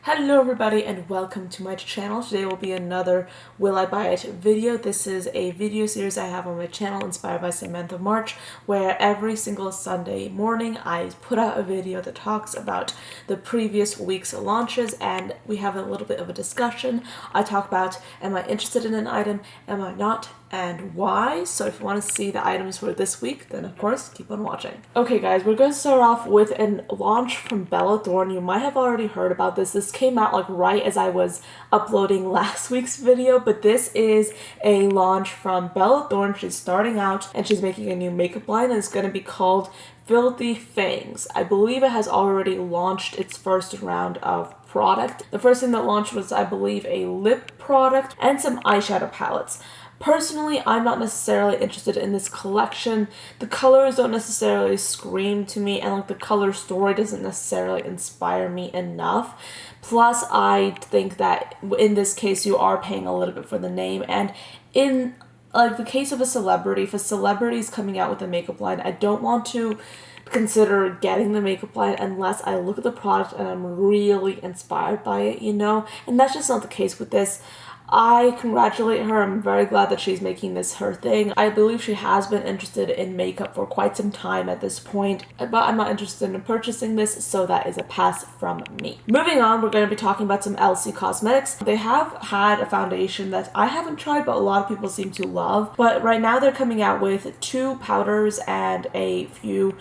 Hello everybody and welcome to my channel. Today will be another Will I Buy It video. This is a video series I have on my channel inspired by Samantha March, where every single Sunday morning I put out a video that talks about the previous week's launches and we have a little bit of a discussion. I talk about, am I interested in an item, am I not, and why. So if you want to see the items for this week, then of course keep on watching. Okay guys, we're going to start off with a launch from Bella Thorne. You might have already heard about this. This came out like right as I was uploading last week's video, but this is a launch from Bella Thorne. She's starting out and she's making a new makeup line and it's going to be called Filthy Fangs. I believe it has already launched its first round of product. The first thing that launched was, I believe, a lip product and some eyeshadow palettes. Personally, I'm not necessarily interested in this collection. The colors don't necessarily scream to me, and like the color story doesn't necessarily inspire me enough. Plus, I think that in this case, you are paying a little bit for the name, and in like the case of a celebrity, if a celebrity is coming out with a makeup line, I don't want to consider getting the makeup line unless I look at the product and I'm really inspired by it, you know? And that's just not the case with this. I congratulate her. I'm very glad that she's making this her thing. I believe she has been interested in makeup for quite some time at this point, but I'm not interested in purchasing this, so that is a pass from me. Moving on, we're going to be talking about some LC Cosmetics. They have had a foundation that I haven't tried, but a lot of people seem to love. But right now they're coming out with 2 powders and a few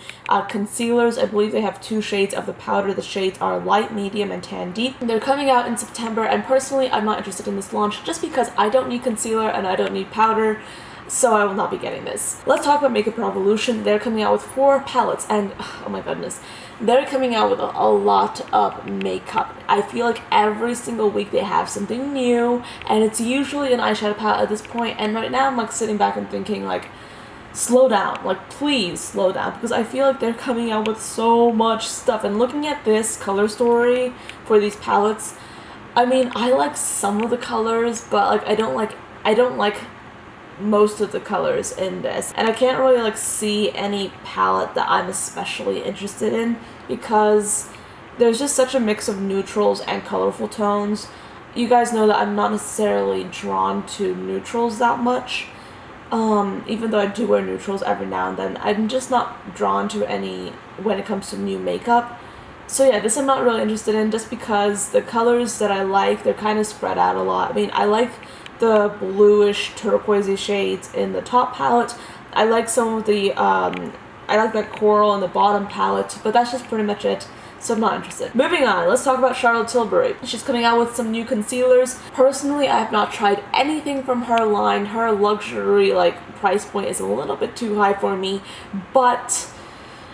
concealers. I believe they have 2 shades of the powder. The shades are light, medium, and tan deep. They're coming out in September, and personally, I'm not interested in this launch just because I don't need concealer and I don't need powder, so I will not be getting this. Let's talk about Makeup Revolution. They're coming out with 4 palettes and oh my goodness, they're coming out with a lot of makeup. I feel like every single week they have something new and it's usually an eyeshadow palette at this point, and right now I'm like sitting back and thinking like, slow down, like please slow down, because I feel like they're coming out with so much stuff. And looking at this color story for these palettes, I mean, I like some of the colors, but like I don't like most of the colors in this. And I can't really like see any palette that I'm especially interested in because there's just such a mix of neutrals and colorful tones. You guys know that I'm not necessarily drawn to neutrals that much. Even though I do wear neutrals every now and then, I'm just not drawn to any when it comes to new makeup. So yeah, this I'm not really interested in just because the colors that I like, they're kind of spread out a lot. I mean, I like the bluish turquoisey shades in the top palette. I like some of the, I like that coral in the bottom palette, but that's just pretty much it. So I'm not interested. Moving on, let's talk about Charlotte Tilbury. She's coming out with some new concealers. Personally, I have not tried anything from her line. Her luxury like price point is a little bit too high for me, but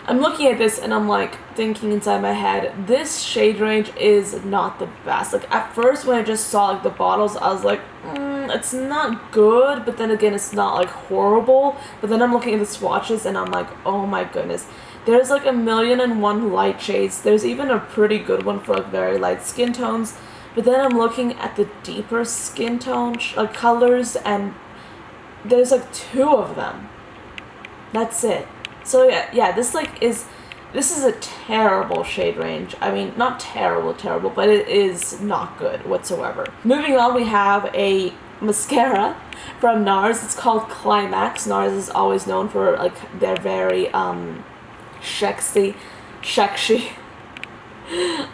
I'm looking at this and I'm like thinking inside my head, this shade range is not the best. Like at first when I just saw like the bottles, I was like, it's not good, but then again it's not like horrible. But then I'm looking at the swatches and I'm like, oh my goodness, there's like 1,000,001 light shades. There's even a pretty good one for like very light skin tones. But then I'm looking at the deeper skin tone like colors and there's like 2 of them. That's it. So yeah, this is a terrible shade range. I mean, not terrible, but it is not good whatsoever. Moving on, we have a mascara from NARS. It's called Climax. NARS is always known for like their very sexy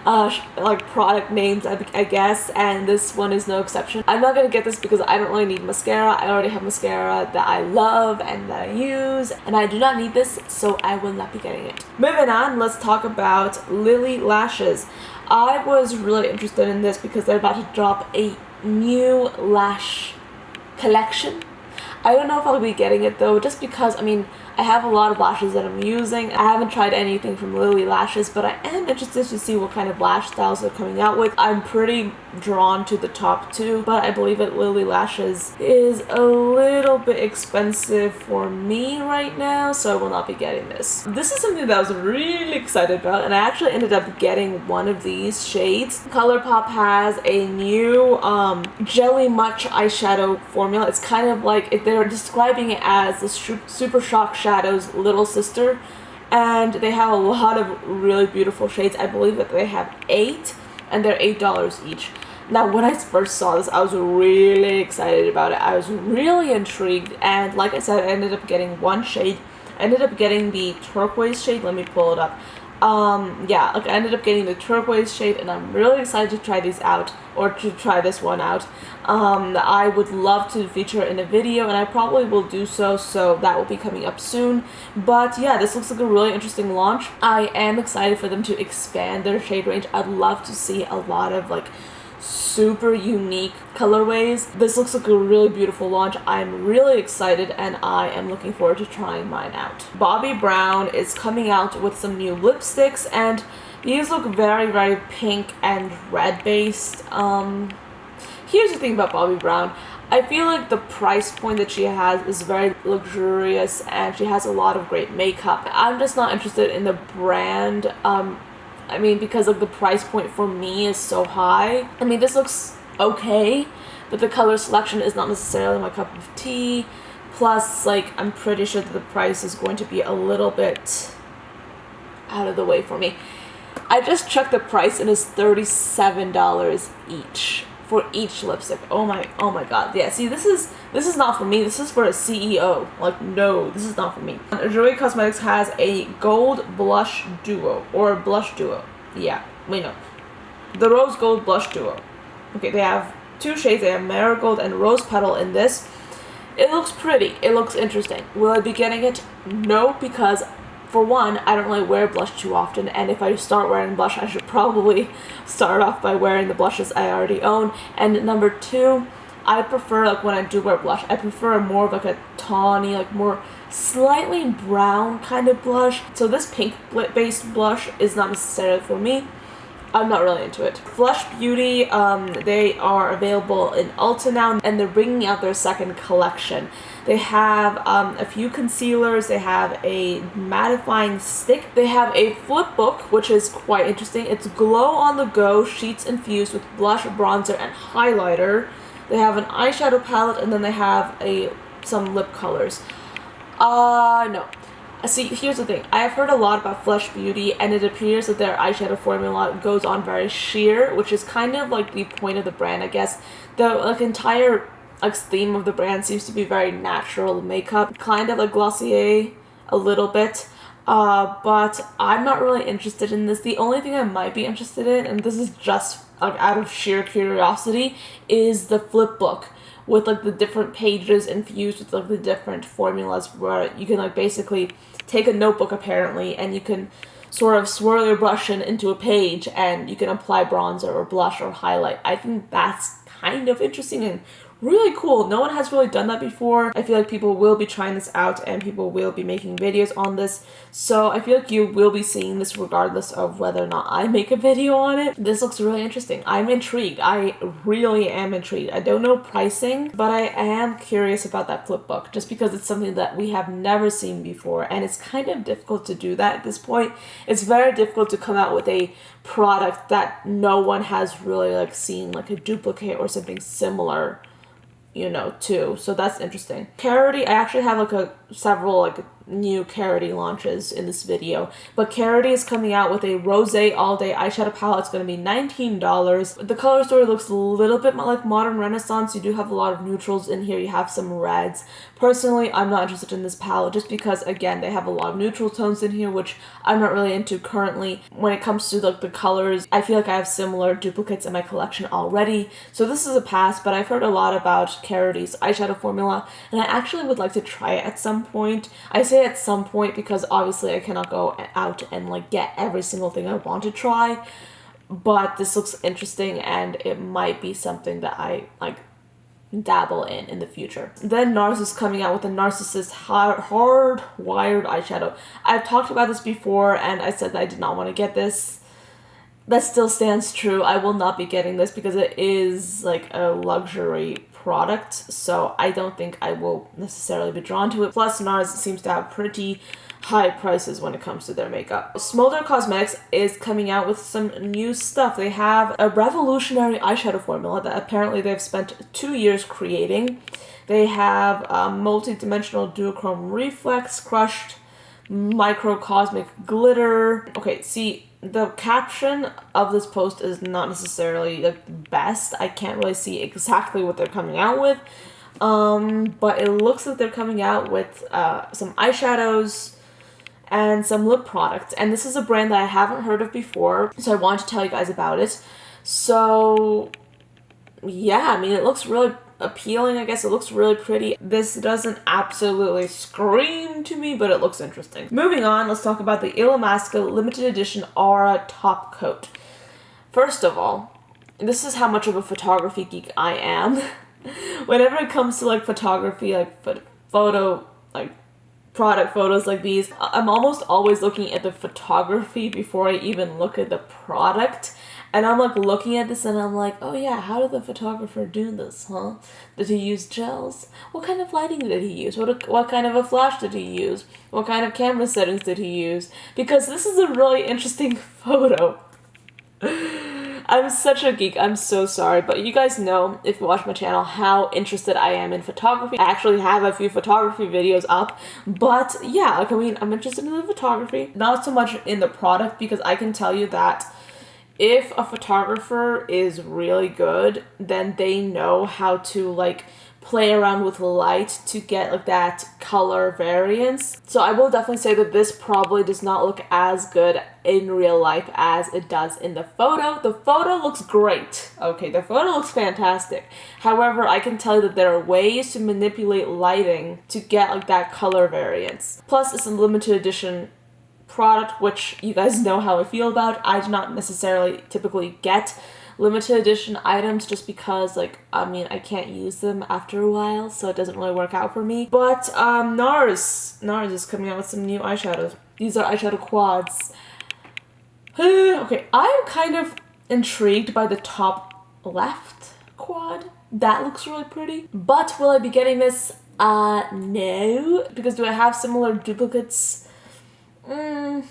like product names, I guess, and this one is no exception. I'm not gonna get this because I don't really need mascara. I already have mascara that I love and that I use, and I do not need this, so I will not be getting it. Moving on, let's talk about Lily Lashes. I was really interested in this because they're about to drop a new lash collection. I don't know if I'll be getting it though, just because, I mean, I have a lot of lashes that I'm using. I haven't tried anything from Lily Lashes, but I am interested to see what kind of lash styles they're coming out with. I'm pretty drawn to the top 2, but I believe that Lily Lashes is a little bit expensive for me right now, so I will not be getting this. This is something that I was really excited about, and I actually ended up getting one of these shades. Colourpop has a new Jelly Much eyeshadow formula. It's kind of like, they're describing it as the Super Shock Shadow's little sister, and they have a lot of really beautiful shades. I believe that they have 8, and they're $8 each. Now, when I first saw this, I was really excited about it. I was really intrigued, and like I said, I ended up getting one shade. I ended up getting the turquoise shade. Let me pull it up. Yeah, like I ended up getting the turquoise shade, and I'm really excited to try these out, or to try this one out. I would love to feature it in a video, and I probably will do so that will be coming up soon. But yeah, this looks like a really interesting launch. I am excited for them to expand their shade range. I'd love to see a lot of like super unique colorways. This looks like a really beautiful launch. I'm really excited, and I am looking forward to trying mine out. Bobbi Brown is coming out with some new lipsticks, and these look very, very pink and red based. Here's the thing about Bobbi Brown. I feel like the price point that she has is very luxurious, and she has a lot of great makeup. I'm just not interested in the brand. I mean, because like the price point for me is so high. I mean, this looks okay, but the color selection is not necessarily my cup of tea. Plus, like, I'm pretty sure that the price is going to be a little bit out of the way for me. I just checked the price, and it's $37 each for each lipstick. Oh my god. Yeah, see, this is not for me. This is for a CEO. Like, no, this is not for me. Jouer Cosmetics has a gold blush duo, or blush duo. Yeah, wait, no. The rose gold blush duo. Okay, they have two shades. They have marigold and rose petal in this. It looks pretty. It looks interesting. Will I be getting it? No, because for one, I don't really wear blush too often, and if I start wearing blush, I should probably start off by wearing the blushes I already own. And number two, I prefer, like, when I do wear blush, I prefer more of like a tawny, like more slightly brown kind of blush. So this pink based blush is not necessarily for me. I'm not really into it. Flush Beauty, they are available in Ulta now, and they're bringing out their second collection. They have a few concealers, they have a mattifying stick, they have a flip book, which is quite interesting. It's glow on the go sheets infused with blush, bronzer, and highlighter. They have an eyeshadow palette, and then they have some lip colors. No. See, here's the thing. I have heard a lot about Flush Beauty, and it appears that their eyeshadow formula goes on very sheer, which is kind of like the point of the brand, I guess. The like entire theme of the brand seems to be very natural makeup, kind of like Glossier a little bit. But I'm not really interested in this. The only thing I might be interested in, and this is just out of sheer curiosity, is the flip book with like the different pages infused with like the different formulas, where you can like basically take a notebook apparently, and you can sort of swirl your brush into a page, and you can apply bronzer or blush or highlight. I think that's kind of interesting and really cool. No one has really done that before. I feel like people will be trying this out, and people will be making videos on this. So I feel like you will be seeing this regardless of whether or not I make a video on it. This looks really interesting. I'm intrigued. I really am intrigued. I don't know pricing, but I am curious about that flip book, just because it's something that we have never seen before, and it's kind of difficult to do that at this point. It's very difficult to come out with a product that no one has really like seen, like a duplicate or something similar, you know, too. So that's interesting. Carity, I actually have several new Carity launches in this video, but Carity is coming out with a rosé all-day eyeshadow palette. It's going to be $19. The color story looks a little bit like Modern Renaissance. You do have a lot of neutrals in here. You have some reds. Personally, I'm not interested in this palette just because, again, they have a lot of neutral tones in here, which I'm not really into currently. When it comes to the colors, I feel like I have similar duplicates in my collection already, so this is a pass. But I've heard a lot about Carity's eyeshadow formula, and I actually would like to try it at some point. I say at some point because obviously I cannot go out and get every single thing I want to try, but this looks interesting, and it might be something that I dabble in the future. Then NARS is coming out with a Narcissist hard-wired eyeshadow. I've talked about this before, and I said that I did not want to get this. That still stands true. I will not be getting this because it is a luxury product, so I don't think I will necessarily be drawn to it. Plus, NARS seems to have pretty high prices when it comes to their makeup. Smolder Cosmetics is coming out with some new stuff. They have a revolutionary eyeshadow formula that apparently they've spent 2 years creating. They have multi-dimensional duochrome reflex, crushed microcosmic glitter. Okay, see, the caption of this post is not necessarily like the best. I can't really see exactly what they're coming out with. But it looks like they're coming out with some eyeshadows and some lip products. And this is a brand that I haven't heard of before, so I wanted to tell you guys about it. So yeah, I mean, it looks really appealing, I guess. It looks really pretty. This doesn't absolutely scream to me, but it looks interesting. Moving on, let's talk about the Illamasqua limited edition Aura top coat. First of all, this is how much of a photography geek I am. Whenever it comes to like photography, like photo, like product photos like these, I'm almost always looking at the photography before I even look at the product. And I'm like looking at this and I'm like, oh yeah, how did the photographer do this, huh? Did he use gels? What kind of lighting did he use? What kind of a flash did he use? What kind of camera settings did he use? Because this is a really interesting photo. I'm such a geek, I'm so sorry, but you guys know, if you watch my channel, how interested I am in photography. I actually have a few photography videos up, but yeah, like, I mean, I'm interested in the photography, not so much in the product, because I can tell you that if a photographer is really good, then they know how to like play around with light to get like that color variance. So I will definitely say that this probably does not look as good in real life as it does in the photo. The photo looks great. Okay, the photo looks fantastic. However, I can tell you that there are ways to manipulate lighting to get like that color variance. Plus, it's a limited edition product, which you guys know how I feel about. I do not necessarily typically get limited edition items just because, like, I mean, I can't use them after a while, so it doesn't really work out for me. But NARS is coming out with some new eyeshadows. These are eyeshadow quads. Okay, I'm kind of intrigued by the top left quad. That looks really pretty. But will I be getting this? No. Because do I have similar duplicates? I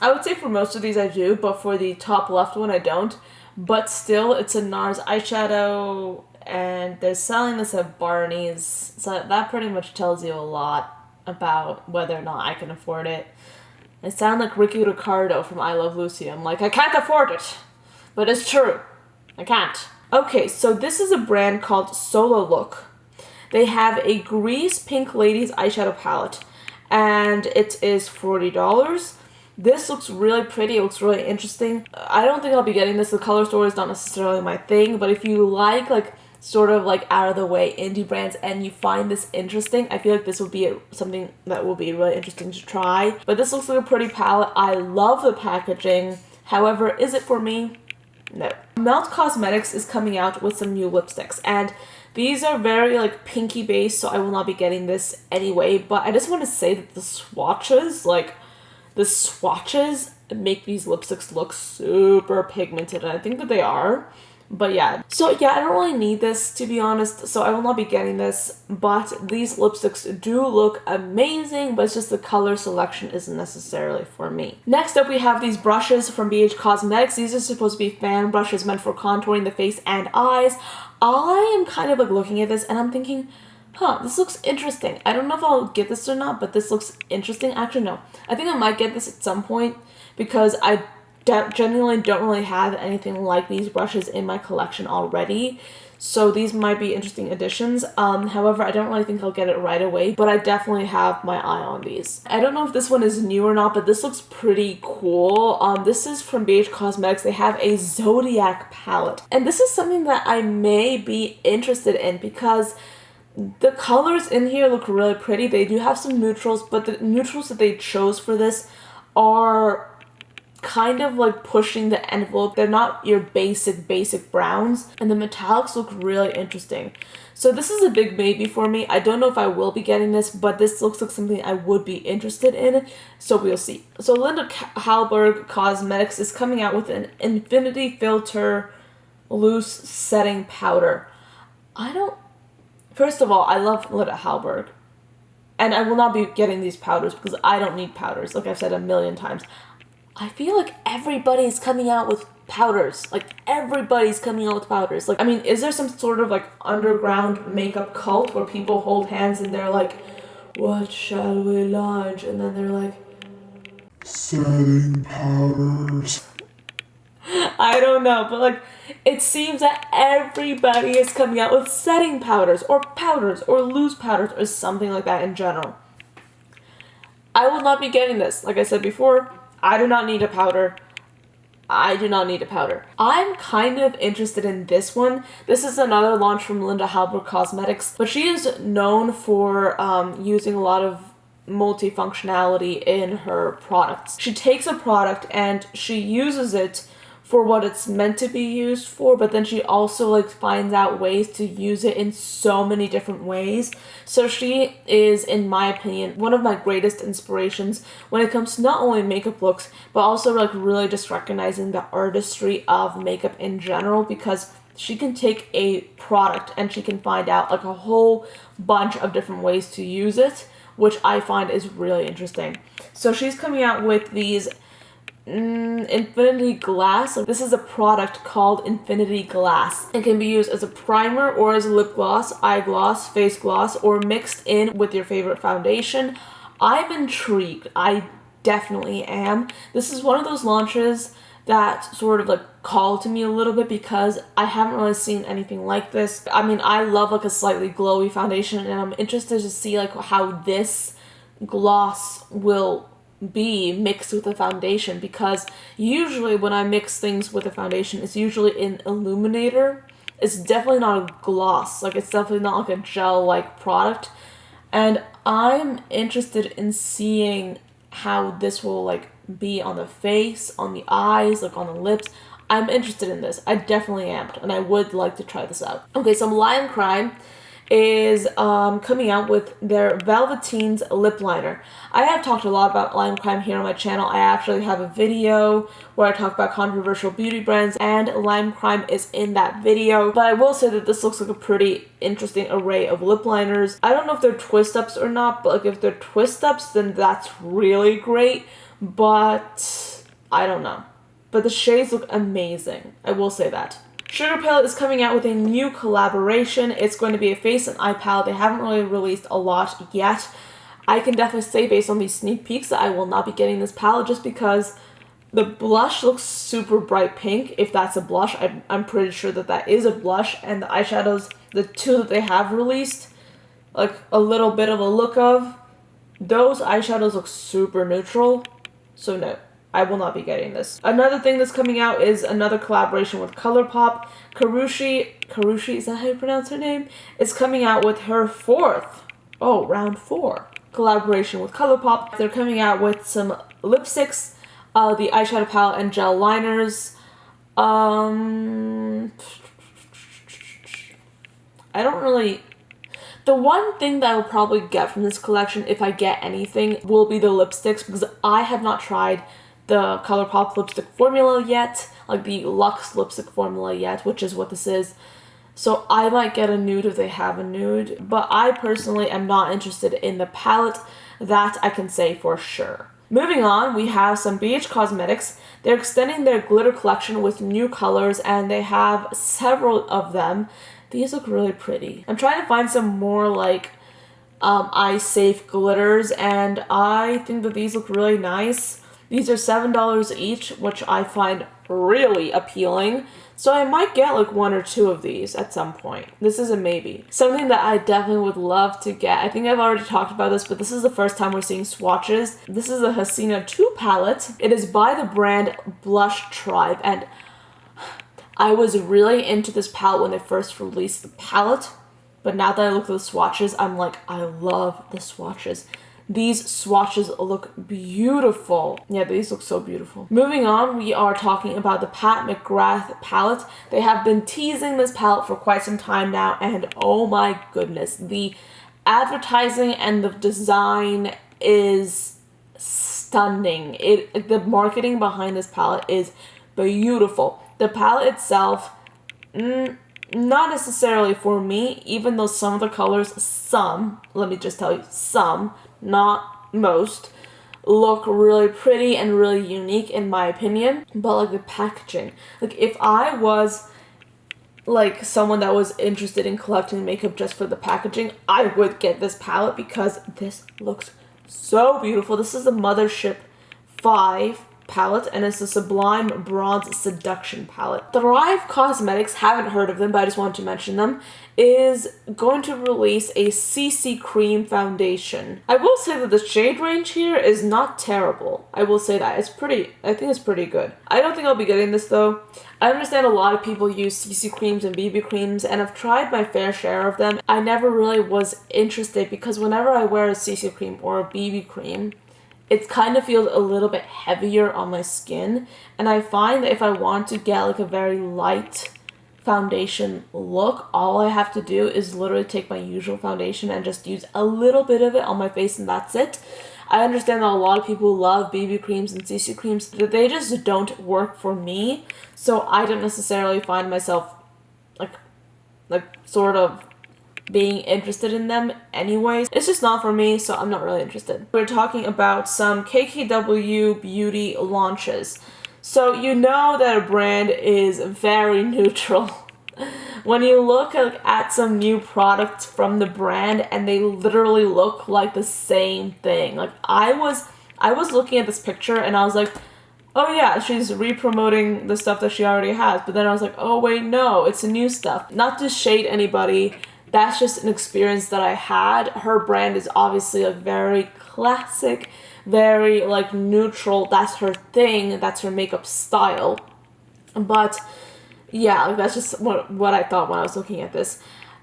would say for most of these I do, but for the top left one I don't. But still, it's a NARS eyeshadow, and they're selling this at Barney's, so that pretty much tells you a lot about whether or not I can afford it. I sound like Ricky Ricardo from I Love Lucy. I'm like, I can't afford it, but it's true. I can't. Okay, so this is a brand called Solo Look. They have a Grease Pink Ladies eyeshadow palette, and it is $40. This looks really pretty. It looks really interesting. I don't think I'll be getting this. The color store is not necessarily my thing, but if you like sort of like out of the way indie brands and you find this interesting, I feel like this would be something that will be really interesting to try. But this looks like a pretty palette. I love the packaging. However, is it for me? No. Melt Cosmetics is coming out with some new lipsticks, and these are very like pinky based, so I will not be getting this anyway. But I just want to say that the swatches make these lipsticks look super pigmented, and I think that they are. But yeah, so yeah, I don't really need this, to be honest, so I will not be getting this. But these lipsticks do look amazing, but it's just the color selection isn't necessarily for me. Next up, we have these brushes from BH Cosmetics. These are supposed to be fan brushes meant for contouring the face and eyes. I am kind of like looking at this and I'm thinking, huh, this looks interesting. I don't know if I'll get this or not, but this looks interesting. Actually, no. I think I might get this at some point because I genuinely don't really have anything like these brushes in my collection already. So these might be interesting additions. However, I don't really think I'll get it right away, but I definitely have my eye on these. I don't know if this one is new or not, but this looks pretty cool. This is from BH Cosmetics. They have a Zodiac palette. And this is something that I may be interested in because the colors in here look really pretty. They do have some neutrals, but the neutrals that they chose for this are kind of like pushing the envelope. They're not your basic browns, and the metallics look really interesting. So this is a big maybe for me. I don't know if I will be getting this, but this looks like something I would be interested in, so we'll see. So Linda Hallberg Cosmetics is coming out with an Infinity Filter Loose Setting Powder. First of all, I love Linda Hallberg, and I will not be getting these powders because I don't need powders, like I've said a million times. I feel like everybody's coming out with powders. Like, everybody's coming out with powders. Like, I mean, is there some sort of, like, underground makeup cult where people hold hands and they're like, what shall we launch? And then they're like, setting powders. I don't know, but like, it seems that everybody is coming out with setting powders or loose powders or something like that in general. I will not be getting this. Like I said before, I do not need a powder. I do not need a powder. I'm kind of interested in this one. This is another launch from Linda Hallberg Cosmetics, but she is known for using a lot of multifunctionality in her products. She takes a product and she uses it for what it's meant to be used for, but then she also like finds out ways to use it in so many different ways. So she is, in my opinion, one of my greatest inspirations when it comes to not only makeup looks, but also like really just recognizing the artistry of makeup in general, because she can take a product and she can find out like a whole bunch of different ways to use it, which I find is really interesting. So she's coming out with these Infinity Glass. This is a product called Infinity Glass. It can be used as a primer or as a lip gloss, eye gloss, face gloss, or mixed in with your favorite foundation. I'm intrigued. I definitely am. This is one of those launches that sort of like called to me a little bit because I haven't really seen anything like this. I mean, I love like a slightly glowy foundation, and I'm interested to see like how this gloss will be mixed with a foundation, because usually when I mix things with a foundation, it's usually an illuminator. It's definitely not a gloss. Like, it's definitely not like a gel-like product. And I'm interested in seeing how this will like be on the face, on the eyes, like on the lips. I'm interested in this. I definitely am, and I would like to try this out. Okay, so Lime Crime is coming out with their Velveteen's lip liner. I have talked a lot about Lime Crime here on my channel. I actually have a video where I talk about controversial beauty brands, and Lime Crime is in that video. But I will say that this looks like a pretty interesting array of lip liners. I don't know if they're twist ups or not, but like if they're twist ups, then that's really great. But I don't know. But the shades look amazing. I will say that. Sugar Palette is coming out with a new collaboration. It's going to be a face and eye palette. They haven't really released a lot yet. I can definitely say based on these sneak peeks that I will not be getting this palette just because the blush looks super bright pink. If that's a blush, I'm pretty sure that that is a blush. And the eyeshadows, the two that they have released, like a little bit of a look of, those eyeshadows look super neutral. So no, I will not be getting this. Another thing that's coming out is another collaboration with Colourpop. Karushi, is that how you pronounce her name? Is coming out with her round 4 collaboration with Colourpop. They're coming out with some lipsticks, the eyeshadow palette, and gel liners. I don't really... The one thing that I will probably get from this collection, if I get anything, will be the lipsticks, because I have not tried the Colourpop lipstick formula yet, like the Luxe lipstick formula yet, which is what this is. So I might get a nude if they have a nude, but I personally am not interested in the palette. That I can say for sure. Moving on, we have some BH Cosmetics. They're extending their glitter collection with new colors, and they have several of them. These look really pretty. I'm trying to find some more like eye-safe glitters, and I think that these look really nice. These are $7 each, which I find really appealing. So I might get like 1 or 2 of these at some point. This is a maybe. Something that I definitely would love to get. I think I've already talked about this, but this is the first time we're seeing swatches. This is a Hasina 2 palette. It is by the brand Blush Tribe, and I was really into this palette when they first released the palette, but now that I look at the swatches, I'm like, I love the swatches. These swatches look beautiful. Yeah, these look so beautiful. Moving on, we are talking about the Pat McGrath palette. They have been teasing this palette for quite some time now, and oh my goodness, the advertising and the design is stunning. The marketing behind this palette is beautiful. The palette itself, not necessarily for me, even though some of the colors, let me just tell you, some, not most, look really pretty and really unique in my opinion. But like the packaging, like if I was like someone that was interested in collecting makeup just for the packaging, I would get this palette because this looks so beautiful. This is the Mothership 5 palette, and it's the Sublime Bronze Seduction palette. Thrive Cosmetics, haven't heard of them, but I just wanted to mention them, is going to release a CC Cream foundation. I will say that the shade range here is not terrible. I will say that. I think it's pretty good. I don't think I'll be getting this though. I understand a lot of people use CC creams and BB creams, and I've tried my fair share of them. I never really was interested because whenever I wear a CC cream or a BB cream, it kind of feels a little bit heavier on my skin, and I find that if I want to get like a very light foundation look, all I have to do is literally take my usual foundation and just use a little bit of it on my face, and that's it. I understand that a lot of people love BB creams and CC creams, but they just don't work for me, so I don't necessarily find myself like sort of being interested in them anyways. It's just not for me, so I'm not really interested. We're talking about some KKW beauty launches. So you know that a brand is very neutral when you look at some new products from the brand and they literally look like the same thing. Like I was looking at this picture and I was like, oh yeah, she's re-promoting the stuff that she already has. But then I was like, oh wait, no, it's new stuff. Not to shade anybody, that's just an experience that I had. Her brand is obviously like very classic, very like neutral. That's her thing, that's her makeup style. But yeah, like that's just what I thought when I was looking at this.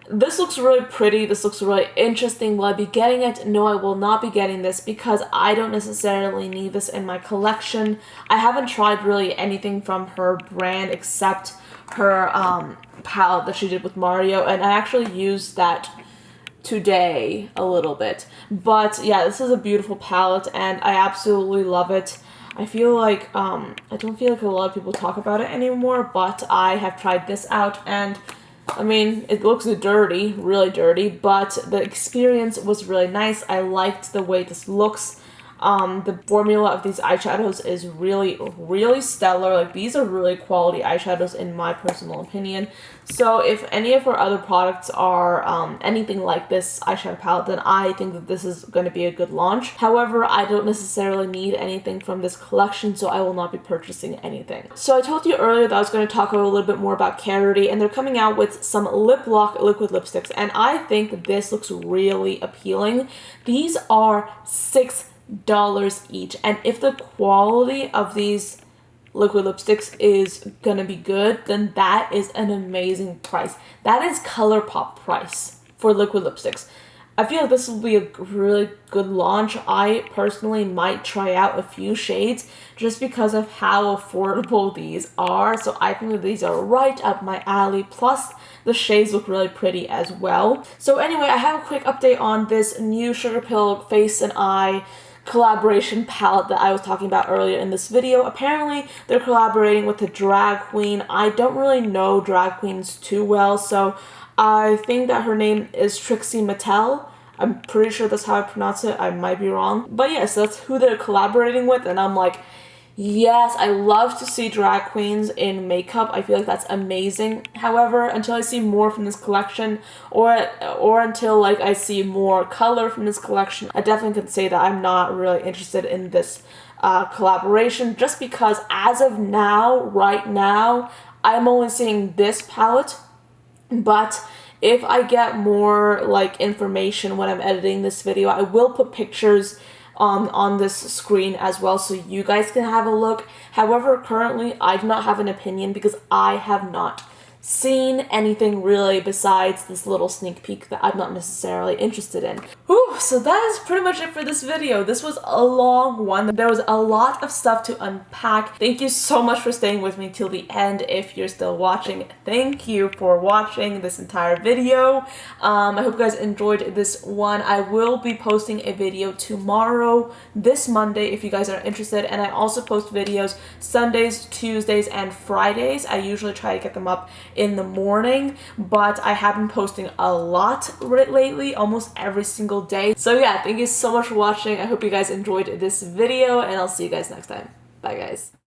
This looks really pretty, this looks really interesting. Will I be getting it? No, I will not be getting this because I don't necessarily need this in my collection. I haven't tried really anything from her brand except her palette that she did with Mario, and I actually used that today a little bit. But yeah, this is a beautiful palette and I absolutely love it. I feel like I don't feel like a lot of people talk about it anymore, but I have tried this out and I mean, it looks dirty, really dirty, but the experience was really nice. I liked the way this looks. The formula of these eyeshadows is really, really stellar. Like, these are really quality eyeshadows in my personal opinion. So if any of her other products are anything like this eyeshadow palette, then I think that this is going to be a good launch. However, I don't necessarily need anything from this collection, so I will not be purchasing anything. So I told you earlier that I was going to talk a little bit more about Carity, and they're coming out with some lip lock liquid lipsticks, and I think that this looks really appealing. These are $6 each, and if the quality of these liquid lipsticks is gonna be good, then that is an amazing price. That is Colourpop price for liquid lipsticks. I feel like this will be a really good launch. I personally might try out a few shades just because of how affordable these are, so I think that these are right up my alley. Plus the shades look really pretty as well. So anyway, I have a quick update on this new Sugar Pill Face and Eye collaboration palette that I was talking about earlier in this video. Apparently they're collaborating with a drag queen. I don't really know drag queens too well, so I think that her name is Trixie Mattel. I'm pretty sure that's how I pronounce it. I might be wrong, but yes, that's who they're collaborating with, and I'm like, yes, I love to see drag queens in makeup. I feel like that's amazing. However, until I see more from this collection, or until like I see more color from this collection, I definitely can say that I'm not really interested in this collaboration, just because as of now, right now, I'm only seeing this palette. But if I get more like information when I'm editing this video, I will put pictures on this screen as well, so you guys can have a look. However, currently I do not have an opinion because I have not seen anything really besides this little sneak peek that I'm not necessarily interested in. Whew, so that is pretty much it for this video. This was a long one. There was a lot of stuff to unpack. Thank you so much for staying with me till the end. If you're still watching, thank you for watching this entire video. I hope you guys enjoyed this one. I will be posting a video tomorrow, this Monday, if you guys are interested, and I also post videos Sundays, Tuesdays, and Fridays. I usually try to get them up in the morning, but I have been posting a lot lately, almost every single day. So yeah, thank you so much for watching. I hope you guys enjoyed this video, and I'll see you guys next time. Bye guys.